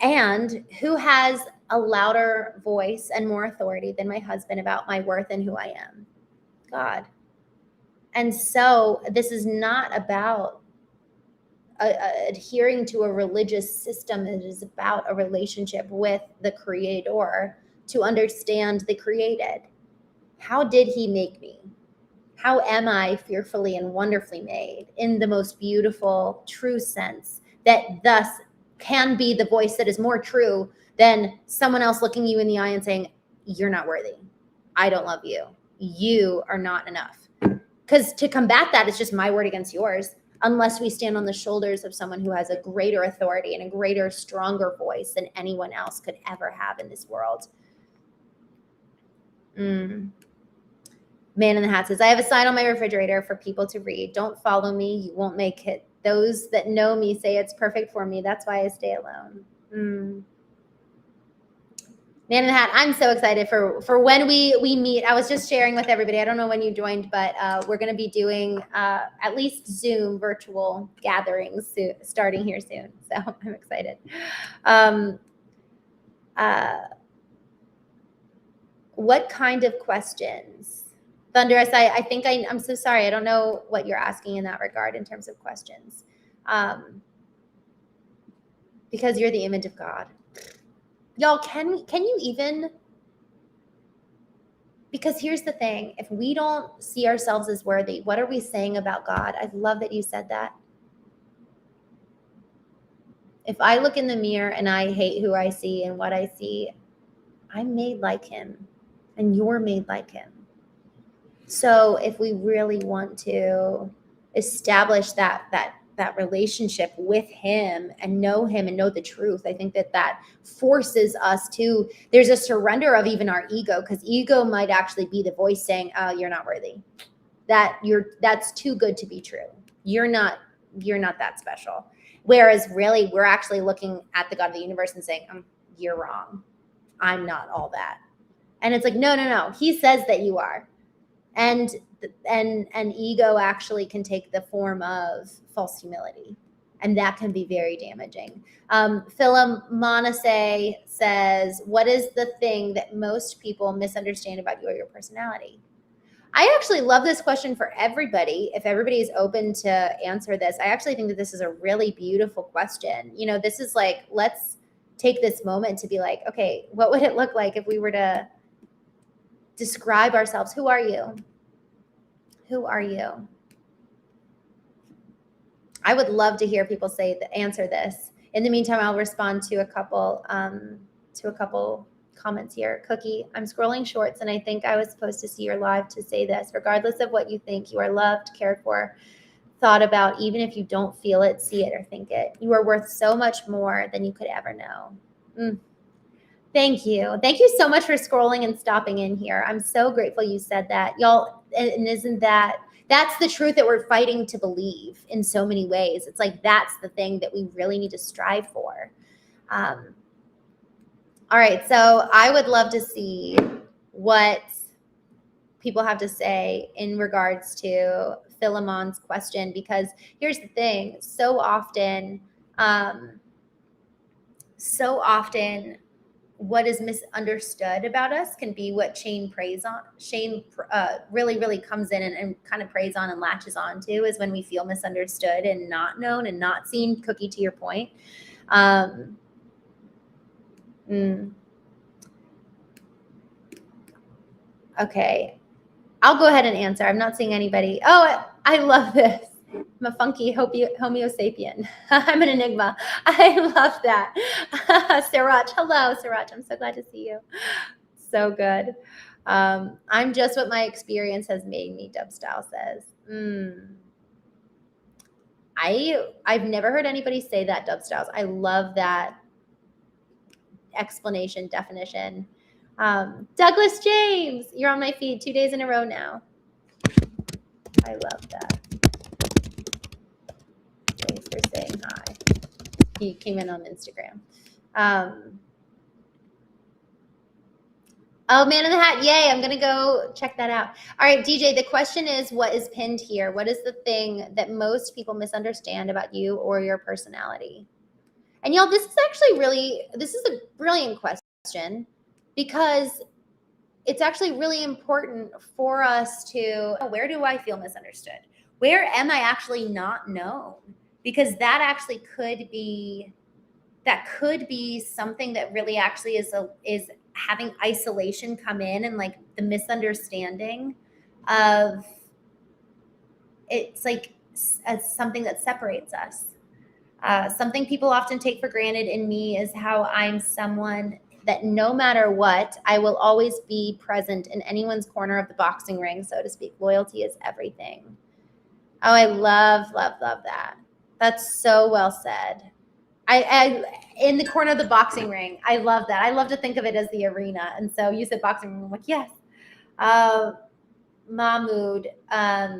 And who has a louder voice and more authority than my husband about my worth and who I am? God. And so this is not about adhering to a religious system. It is about a relationship with the Creator to understand the created. How did He make me? How am I fearfully and wonderfully made in the most beautiful, true sense that thus can be the voice that is more true than someone else looking you in the eye and saying, you're not worthy. I don't love you. You are not enough. Because to combat that, it's just my word against yours, unless we stand on the shoulders of someone who has a greater authority and a greater, stronger voice than anyone else could ever have in this world. Man in the Hat says, I have a sign on my refrigerator for people to read. Don't follow me. You won't make it. Those that know me say it's perfect for me. That's why I stay alone. Man in the Hat, I'm so excited for when we meet. I was just sharing with everybody. I don't know when you joined, but we're going to be doing at least Zoom virtual gatherings starting here soon. So I'm excited. What kind of questions? Thunderous, I think I'm so sorry. I don't know what you're asking in that regard in terms of questions. Because you're the image of God. Y'all, can you even, because here's the thing, if we don't see ourselves as worthy, what are we saying about God? I love that you said that. If I look in the mirror and I hate who I see and what I see, I'm made like Him and you're made like Him. So if we really want to establish that relationship with Him and know Him and know the truth, I think that forces us to, there's a surrender of even our ego, because ego might actually be the voice saying, oh, you're not worthy. That's too good to be true. You're not that special. Whereas really we're actually looking at the God of the universe and saying, you're wrong. I'm not all that. And it's like, no. He says that you are. And ego actually can take the form of false humility, and that can be very damaging. Philomonase says, what is the thing that most people misunderstand about you or your personality? I actually love this question for everybody. If everybody is open to answer this, I actually think that this is a really beautiful question. You know, this is like, let's take this moment to be like, okay, what would it look like if we were to describe ourselves? Who are you? Who are you? I would love to hear people answer this. In the meantime, I'll respond to a couple comments here. Cookie, I'm scrolling shorts and I think I was supposed to see your live to say this. Regardless of what you think, you are loved, cared for, thought about, even if you don't feel it, see it, or think it. You are worth so much more than you could ever know. Thank you. Thank you so much for scrolling and stopping in here. I'm so grateful you said that. Y'all, and isn't that's the truth that we're fighting to believe in so many ways. It's like that's the thing that we really need to strive for. All right, so I would love to see what people have to say in regards to Philemon's question, because here's the thing. So often what is misunderstood about us can be what shame really comes in and kind of preys on and latches on to, is when we feel misunderstood and not known and not seen. Cookie, to your point. Okay, I'll go ahead and answer. I'm not seeing anybody. Oh, I love this. I'm a funky 𝐤𝐲𝐸𝐴. I'm an enigma. I love that. Siraj, hello, Siraj. I'm so glad to see you. So good. I'm just what my experience has made me, Dubstyle says. I've never heard anybody say that, Dubstyles. I love that explanation, definition. Douglas James, you're on my feed 2 days in a row now. I love that. Thanks for saying hi. He came in on Instagram. Oh, Man in the Hat. Yay. I'm going to go check that out. All right, DJ, the question is, what is pinned here? What is the thing that most people misunderstand about you or your personality? And y'all, this is a brilliant question, because it's actually really important for us to, where do I feel misunderstood? Where am I actually not known? Because that actually could be something that really actually is having isolation come in, and like the misunderstanding of it's like something that separates us. Something people often take for granted in me is how I'm someone that no matter what, I will always be present in anyone's corner of the boxing ring, so to speak. Loyalty is everything. Oh, I love that. That's so well said. I in the corner of the boxing ring. I love that. I love to think of it as the arena. And so you said boxing ring. I'm like, yes. Mahmood. I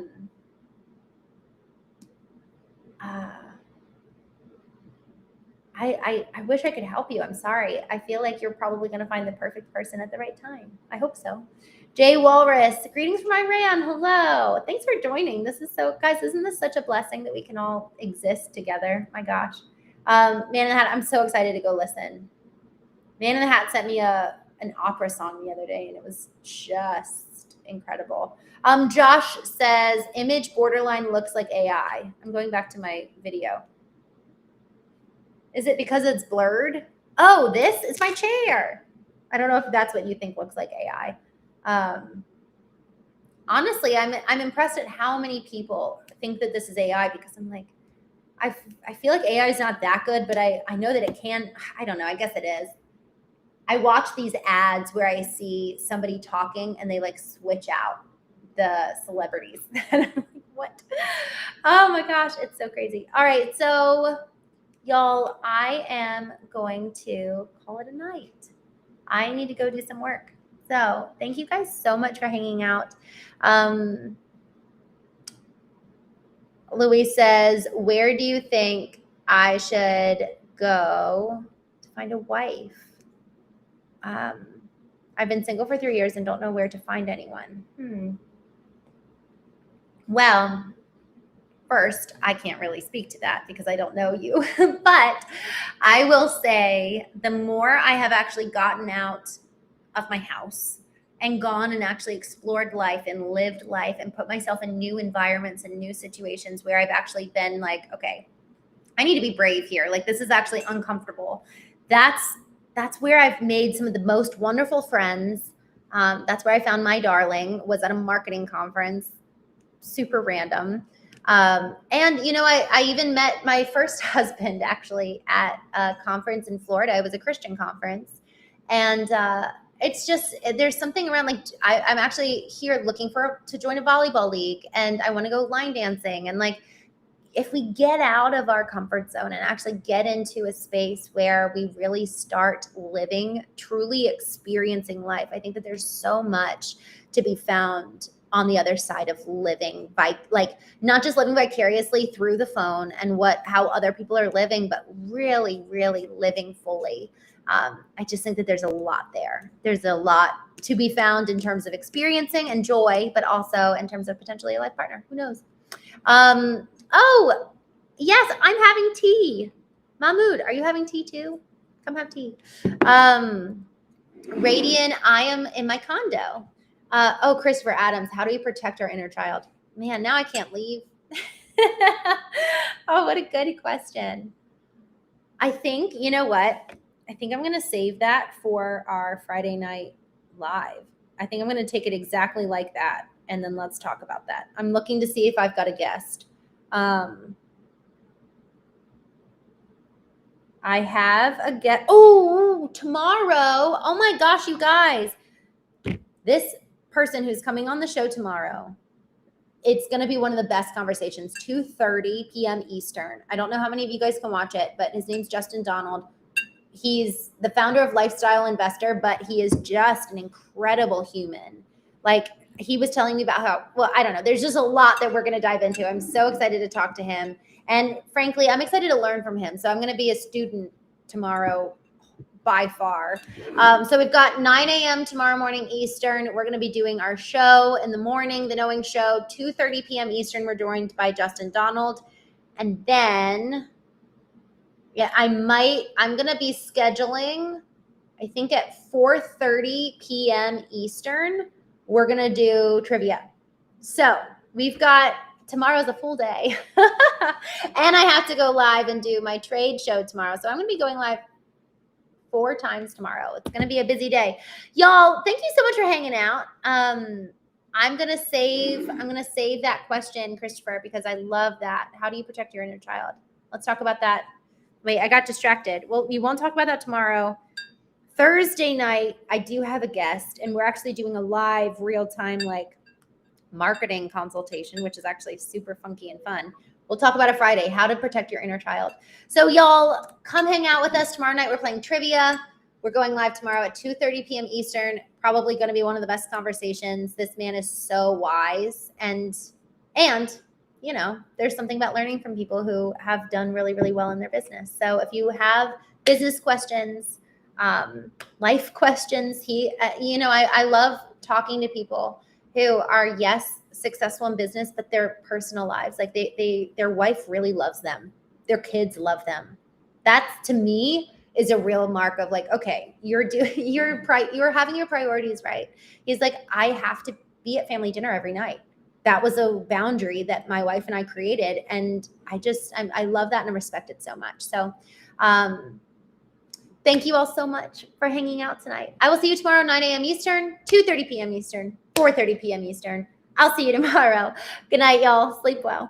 wish I could help you. I'm sorry. I feel like you're probably going to find the perfect person at the right time. I hope so. Jay Walrus, greetings from Iran. Hello. Thanks for joining. Guys, isn't this such a blessing that we can all exist together? My gosh. Man in the Hat, I'm so excited to go listen. Man in the Hat sent me an opera song the other day, and it was just incredible. Josh says, image borderline looks like AI. I'm going back to my video. Is it because it's blurred? Oh, this is my chair. I don't know if that's what you think looks like AI. Honestly, I'm impressed at how many people think that this is AI, because I'm like, I feel like AI is not that good, but I know that it can. I don't know. I guess it is. I watch these ads where I see somebody talking and they like switch out the celebrities. And I'm like, what? Oh my gosh, it's so crazy. All right, so y'all, I am going to call it a night. I need to go do some work. So thank you guys so much for hanging out. Louis says, where do you think I should go to find a wife? I've been single for 3 years and don't know where to find anyone. Well, first, I can't really speak to that because I don't know you. But I will say, the more I have actually gotten out of my house and gone and actually explored life and lived life and put myself in new environments and new situations where I've actually been like, okay, I need to be brave here. Like, this is actually uncomfortable. That's where I've made some of the most wonderful friends. That's where I found my darling, was at a marketing conference, super random. And, I even met my first husband actually at a conference in Florida. It was a Christian conference. And it's just, there's something around like, I'm actually here looking to join a volleyball league, and I want to go line dancing. And like, if we get out of our comfort zone and actually get into a space where we really start living, truly experiencing life, I think that there's so much to be found on the other side of living by, like, not just living vicariously through the phone and how other people are living, but really, really living fully. I just think that there's a lot there. There's a lot to be found in terms of experiencing and joy, but also in terms of potentially a life partner. Who knows? Oh, yes, I'm having tea. Mahmoud, are you having tea too? Come have tea. Radian, I am in my condo. Christopher Adams, how do we protect our inner child? Man, now I can't leave. Oh, what a good question. I think, you know what? I think I'm going to save that for our Friday night live. I think I'm going to take it exactly like that, and then let's talk about that. I'm looking to see if I've got a guest. I have a guest. Oh, tomorrow. Oh my gosh, you guys. This person who's coming on the show tomorrow, it's going to be one of the best conversations, 2:30 p.m. Eastern. I don't know how many of you guys can watch it, but his name's Justin Donald. He's the founder of Lifestyle Investor, but he is just an incredible human. Like, he was telling me about I don't know. There's just a lot that we're going to dive into. I'm so excited to talk to him. And frankly, I'm excited to learn from him. So I'm going to be a student tomorrow by far. So we've got 9 a.m. tomorrow morning Eastern. We're going to be doing our show in the morning, The Knowing Show, 2:30 p.m. Eastern. We're joined by Justin Donald. And then, I'm going to be scheduling, I think at 4:30 p.m. Eastern, we're going to do trivia. So we've got, tomorrow's a full day. And I have to go live and do my trade show tomorrow. So I'm going to be going live 4 times tomorrow. It's going to be a busy day. Y'all, thank you so much for hanging out. I'm going to save that question, Christopher, because I love that. How do you protect your inner child? Let's talk about that. Wait, I got distracted. Well, we won't talk about that tomorrow. Thursday night, I do have a guest, and we're actually doing a live real-time like marketing consultation, which is actually super funky and fun. We'll talk about it Friday, how to protect your inner child. So y'all, come hang out with us tomorrow night. We're playing trivia. We're going live tomorrow at 2:30 p.m. Eastern. Probably going to be one of the best conversations. This man is so wise, and there's something about learning from people who have done really, really well in their business. So if you have business questions, life questions, I love talking to people who are, yes, successful in business, but their personal lives, like their wife really loves them. Their kids love them. That, to me, is a real mark of like, okay, you're having your priorities right. He's like, I have to be at family dinner every night. That was a boundary that my wife and I created. And I love that and I respect it so much. So, thank you all so much for hanging out tonight. I will see you tomorrow, 9 a.m. Eastern, 2:30 p.m. Eastern, 4:30 p.m. Eastern. I'll see you tomorrow. Good night, y'all. Sleep well.